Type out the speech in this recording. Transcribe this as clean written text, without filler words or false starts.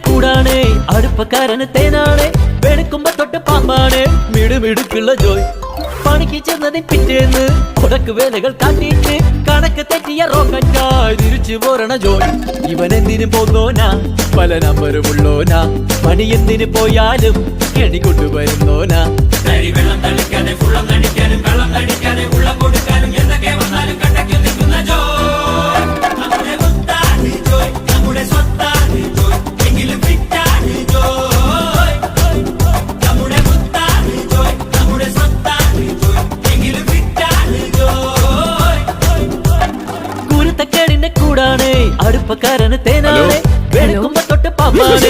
കൂടാണ് അടുപ്പക്കാരന് തേനാണ് വെളുക്കുമ്പോ തൊട്ട് പാമ്പാണ് മിടുമിടുക്കുള്ള ജോയ് പണിക്ക് ചെന്നതിൻ പിറ്റേന്ന് ഉടക്ക് വേലകൾ കാട്ടിയിട്ട് കണക്ക് തെറ്റിയ റോക്കറ്റായി തിരിച്ചു പോരണ ജോയ് ഇവൻ എന്തിനു പോന്നോനാ പല നമ്പരുമുള്ളോനാ പണി എന്തിനു പോയാലും കെണി കൊണ്ടുവരുന്നോനാ വെള്ളം തളിക്കാതെ വെള്ളം നടിക്കാനും വെള്ളം തടിക്കാതെ ഉള്ളം കൊടുക്കാനും എന്തൊക്കെ വന്നാലും കണ്ടക്കി നിൽക്കുന്ന ജോയ് നമ്മുടെ മുത്താണ് ജോയ് നമ്മുടെ സ്വത്താണ് ജോയ് എങ്കിലും വിറ്റാണ് ജോയ് നമ്മുടെ മുത്താണ് ജോയ് നമ്മുടെ സ്വത്താണ് ജോയ് എങ്കിലും വിറ്റാണ് ജോയ് കുരുത്തക്കേടിന്റെ കൂടാണ് അടുപ്പക്കാരന് തേനാണ് വെളുക്കുമ്പോ തൊട്ട് പാമ്പാണ്